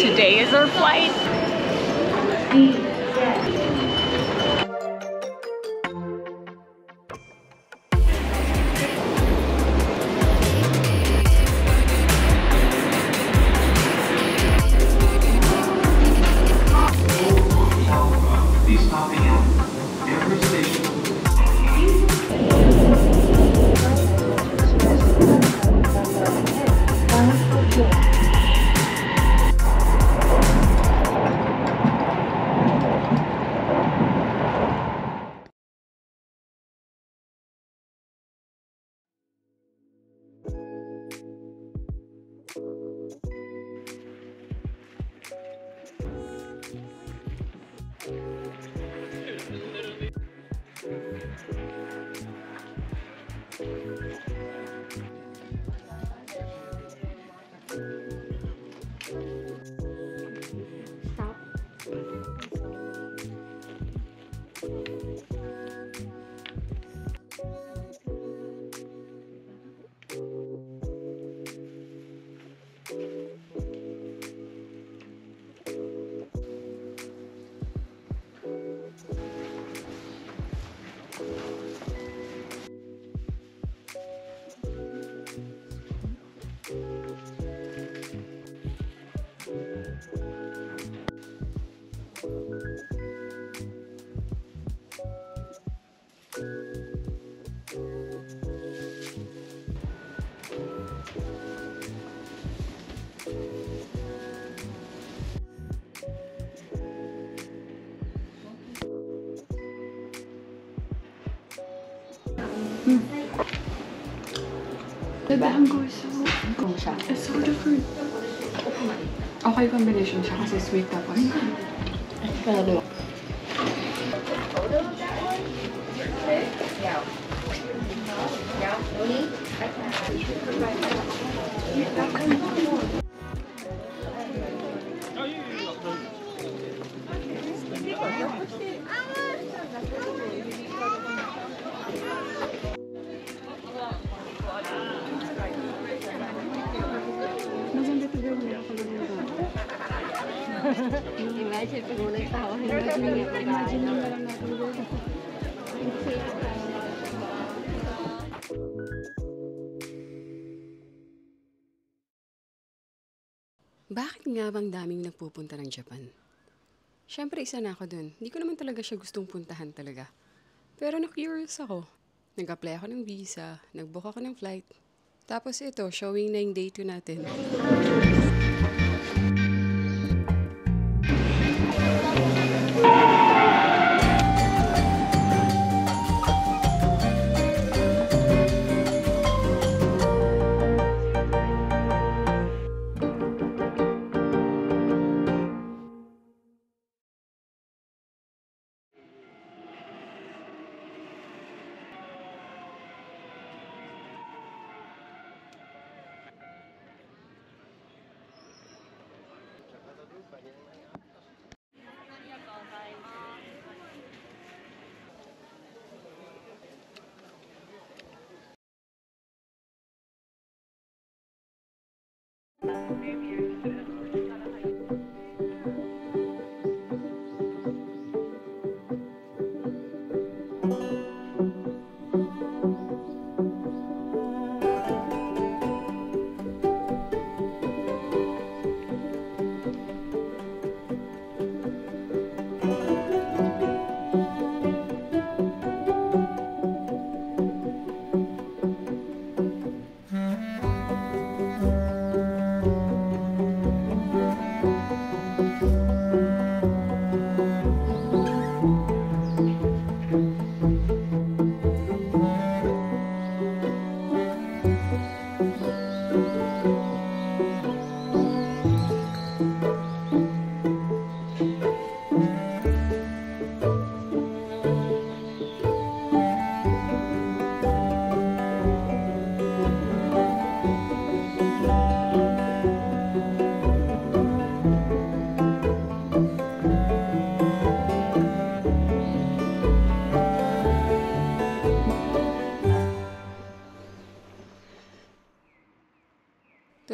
today is our flight. The mango is it's so different. Okay combination siya kasi sweet tapos. Imagine pag unang tao, imagine mo lang natin doon. Bakit nga bang daming nagpupunta ng Japan? Siyempre, isa na ako dun. Hindi ko naman talaga siya gustong puntahan talaga. Pero na-curious ako. Nag-apply ako ng visa, nag-book ako ng flight. Tapos ito, showing na yung day 2 natin.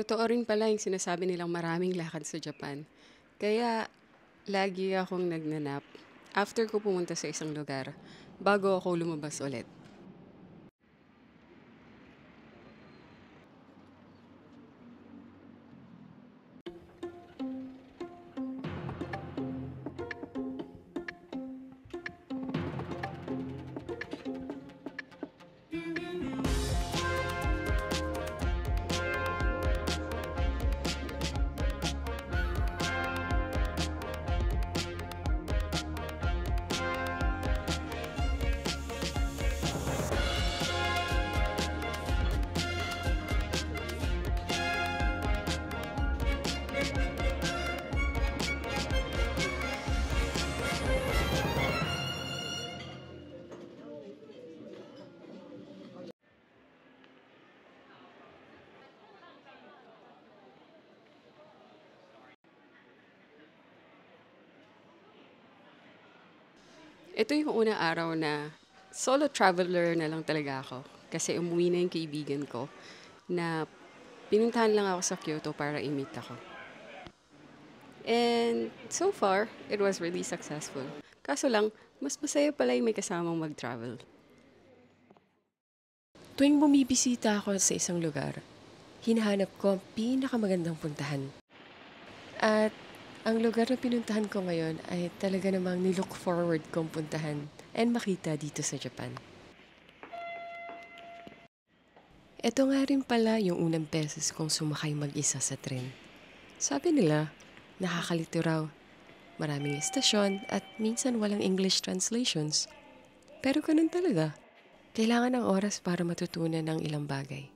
Totoo rin pala yung sinasabi nilang maraming lakad sa Japan. Kaya lagi akong nagnanap after ko pumunta sa isang lugar bago ako lumabas ulit. Ito yung unang araw na solo traveler na lang talaga ako. Kasi umuwi na yung kaibigan ko na pinuntahan lang ako sa Kyoto para i-meet ako. And so far, it was really successful. Kaso lang, mas masaya pala yung may kasamang mag-travel. Tuwing bumibisita ako sa isang lugar, hinahanap ko ang pinakamagandang puntahan. At ang lugar na pinuntahan ko ngayon ay talaga namang nilook forward kong puntahan and makita dito sa Japan. Ito nga rin pala yung unang beses kong sumakay mag-isa sa tren. Sabi nila, nakakalito raw. Maraming estasyon at minsan walang English translations. Pero ganun talaga. Kailangan ng oras para matutunan ng ilang bagay.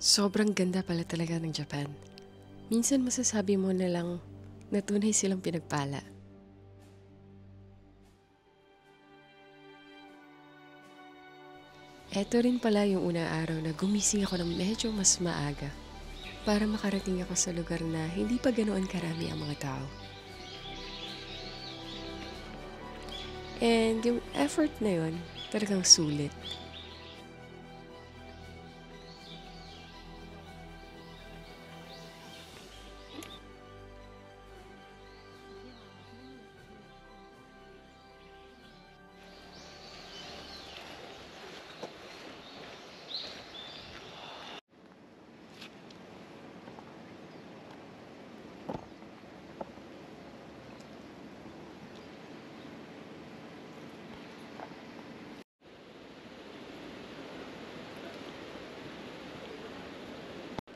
Sobrang ganda pala talaga ng Japan. Minsan masasabi mo na lang na tunay silang pinagpala. Eto rin pala yung unang araw na gumising ako ng medyo mas maaga para makarating ako sa lugar na hindi pa ganoon karami ang mga tao. And yung effort na yun, talagang sulit.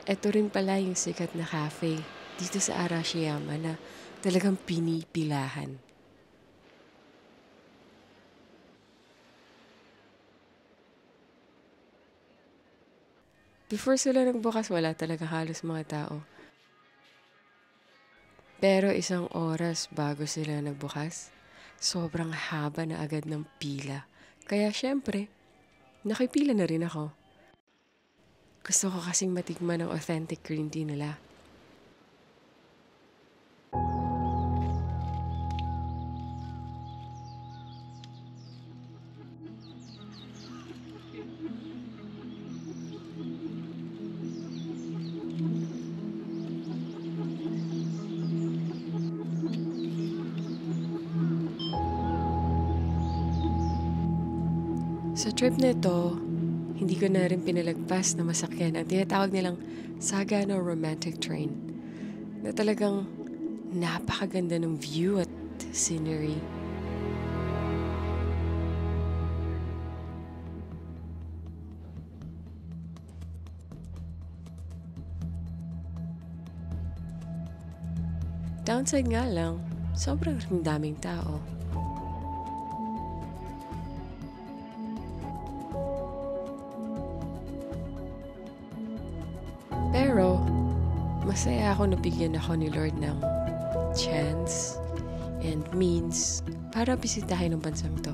Ito rin pala yung sikat na cafe dito sa Arashiyama na talagang pinipilahan. Before sila nagbukas, wala talaga halos mga tao. Pero isang oras bago sila nagbukas, sobrang haba na agad ng pila. Kaya syempre, nakipila na rin ako. Gusto ko kasing matikman ng authentic green tea nila. Sa trip na ito, hindi ko na rin pinalagpas na masakyan ang tinatawag nilang Sagano Romantic Train na talagang napakaganda ng view at scenery. Downside nga lang, sobrang daming tao. Pero, masaya ako na bigyan ako ni Lord ng chance and means para bisitahin ang bansang to.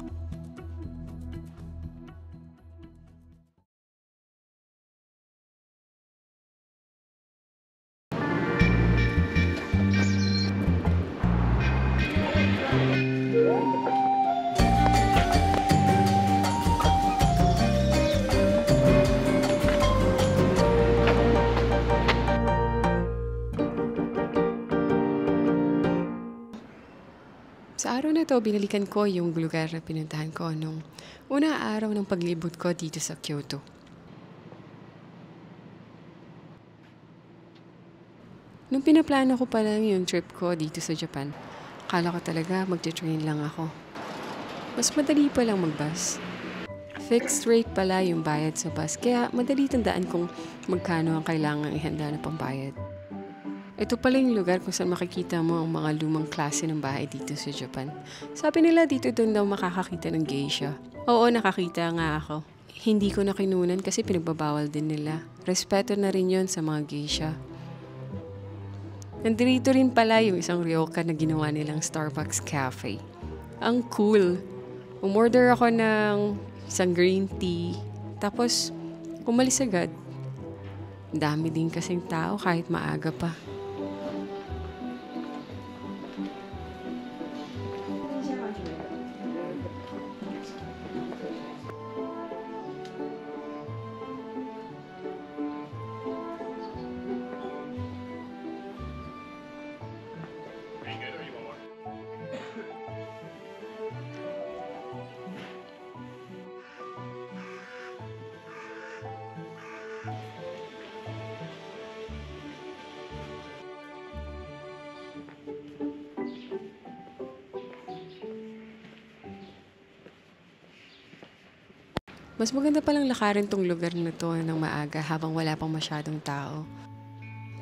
Sa araw na to, binalikan ko yung lugar na pinuntahan ko nung unang araw ng paglibot ko dito sa Kyoto. Nung pinaplano ko pa lang yung trip ko dito sa Japan, akala ko talaga magte-train lang ako. Mas madali pa lang mag-bus. Fixed rate pala yung bayad sa bus, kaya madali tandaan kung magkano ang kailangang ihanda na pambayad. Ito pala yung lugar kung saan makikita mo ang mga lumang klase ng bahay dito sa Japan. Sabi nila dito doon daw makakakita ng geisha. Oo, nakakita nga ako. Hindi ko na kinunan kasi pinagbabawal din nila. Respeto na rin yon sa mga geisha. Nandito rin pala yung isang ryokan na ginawa nilang Starbucks Cafe. Ang cool! Umorder ako ng isang green tea. Tapos, umalis agad. Dami din kasing tao kahit maaga pa. Mas maganda palang lakarin tong lugar na to ng maaga habang wala pang masyadong tao.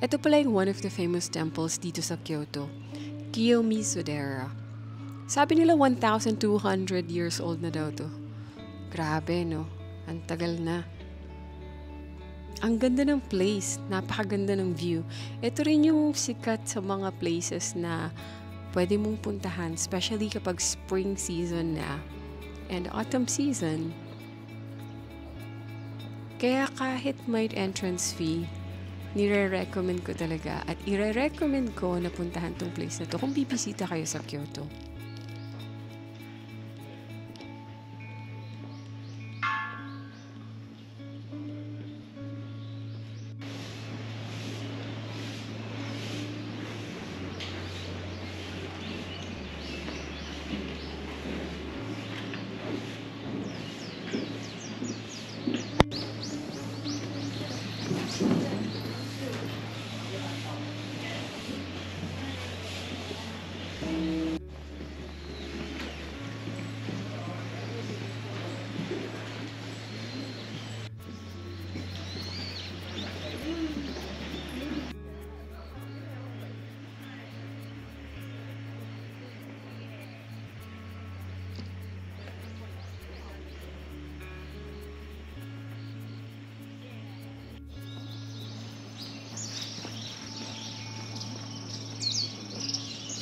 Ito pala yung one of the famous temples dito sa Kyoto, Kiyomizu-dera. Sabi nila 1,200 years old na daw to. Grabe no, ang tagal na. Ang ganda ng place, napakaganda ng view. Ito rin yung sikat sa mga places na pwede mong puntahan, especially kapag spring season na and autumn season. Kaya kahit may entrance fee, nire-recommend ko talaga at ire-recommend ko na puntahan tong place na to kung bibisita kayo sa Kyoto.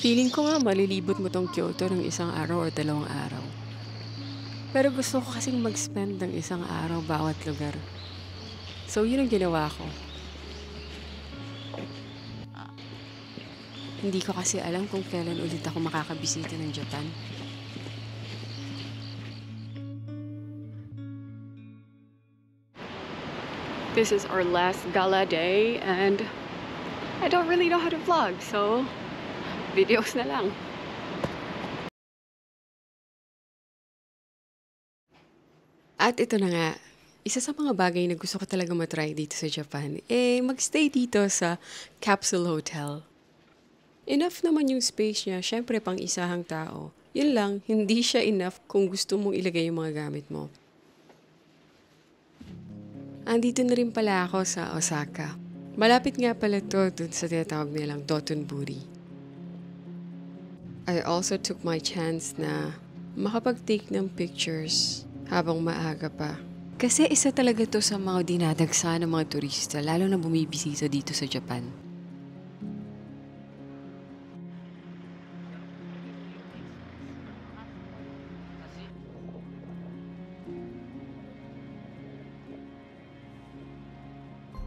Feeling ko nga malilibot mo tong Kyoto ng isang araw o 2 araw. Pero gusto ko kasing mag-spend ng isang araw bawat lugar. So yun ang ginawa ko. Hindi ko kasi alam kung kailan ulit ako makakabisita ng Japan. This is our last gala day and I don't really know how to vlog, so videos na lang. At ito na nga, isa sa mga bagay na gusto ko talaga matry dito sa Japan, magstay dito sa Capsule Hotel. Enough naman yung space niya, syempre pang isahang tao. Yun lang, hindi siya enough kung gusto mong ilagay yung mga gamit mo. Andito na rin pala ako sa Osaka. Malapit nga pala to dun sa tinatawag nilang Dotonbori. I also took my chance na makapag-take ng pictures habang maaga pa. Kasi isa talaga to sa mga dinadagsa ng mga turista, lalo na bumibisita dito sa Japan.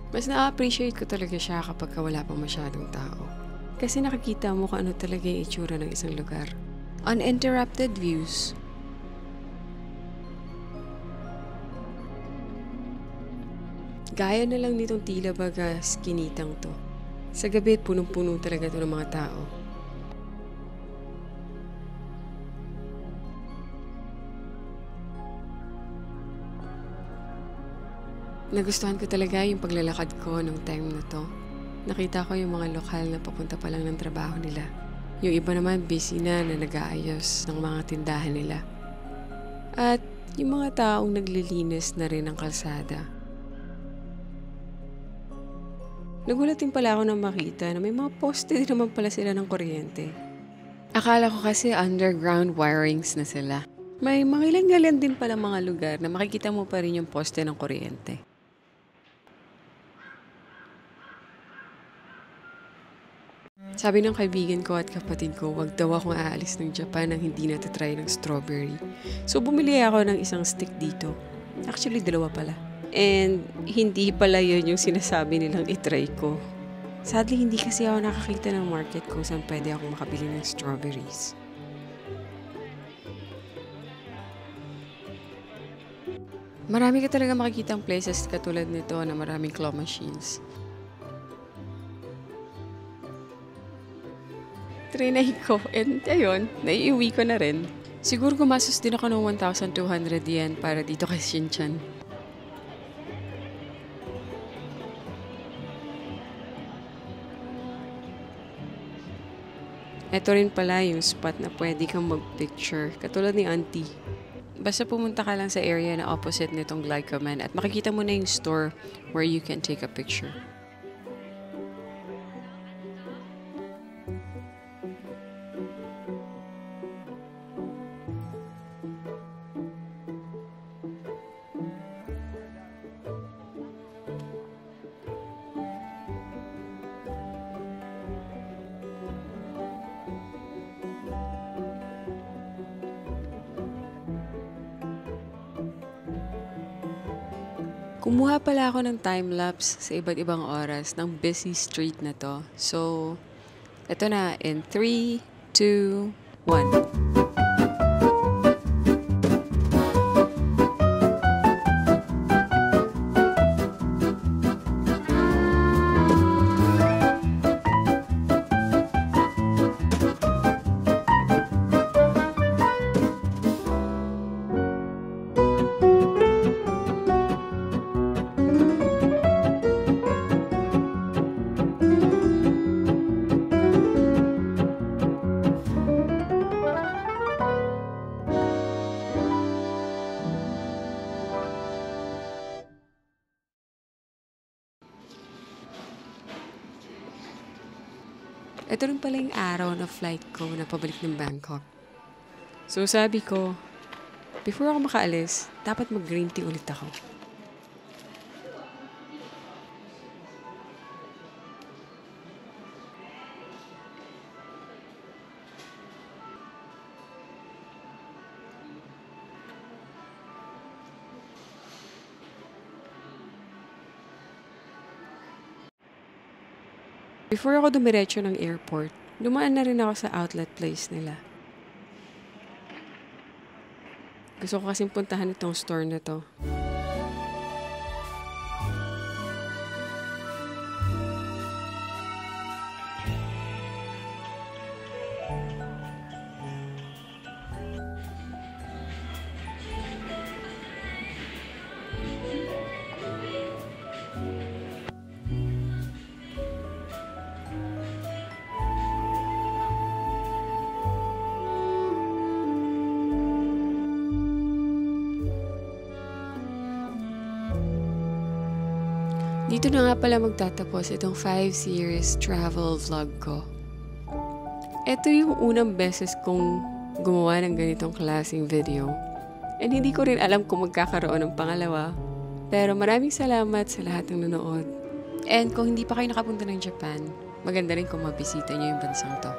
Mas na-appreciate ko talaga siya kapag wala pang masyadong tao. Kasi nakikita mo kung ano talaga yung itsura ng isang lugar. Uninterrupted views. Gaya na lang nitong tila baga skinitang to. Sa gabi, punong-puno talaga to ng mga tao. Nagustuhan ko talaga yung paglalakad ko nung time na to. Nakita ko yung mga lokal na papunta pa lang ng trabaho nila. Yung iba naman busy na nag-aayos ng mga tindahan nila. At yung mga taong naglilinis na rin ng kalsada. Nagulat din pala ako nang makita na may mga poste din naman pala sila ng kuryente. Akala ko kasi underground wirings na sila. May mga ilan-ilan din pala mga lugar na makikita mo pa rin yung poste ng kuryente. Sabi ng kaibigan ko at kapatid ko, wag daw akong aalis ng Japan nang hindi natatry ng strawberry. So bumili ako ng isang stick dito. Actually, 2 pala. And hindi pala yun yung sinasabi nilang itry ko. Sadly, hindi kasi ako nakakita ng market kung saan pwede akong makabili ng strawberries. Marami ka talaga makikita ang places katulad nito na maraming claw machines. Trinay ko, and ayun, naiiwi ko na rin. Siguro gumastos din ako ng 1,200 yen para dito kay Shinchan. Ito rin pala yung spot na pwede kang mag-picture, katulad ni Auntie. Basta pumunta ka lang sa area na opposite nitong Glycoman at makikita mo na yung store where you can take a picture. Kumuha pala ako ng time-lapse sa iba't ibang oras ng busy street na to. So, eto na in 3, 2, 1. Ito rin pala yung araw na flight ko na pabalik ng Bangkok. So sabi ko, before ako makaalis, dapat mag-green tea ulit ako. Before ako dumiretso ng airport, dumaan na rin ako sa outlet place nila. Gusto ko kasing puntahan itong store na to. Dito na nga pala magtatapos itong 5 series travel vlog ko. Ito yung unang beses kong gumawa ng ganitong klaseng video. And hindi ko rin alam kung magkakaroon ng pangalawa. Pero maraming salamat sa lahat ng nanood. And kung hindi pa kayo nakapunta ng Japan, maganda rin kung mabisita niyo yung bansang to.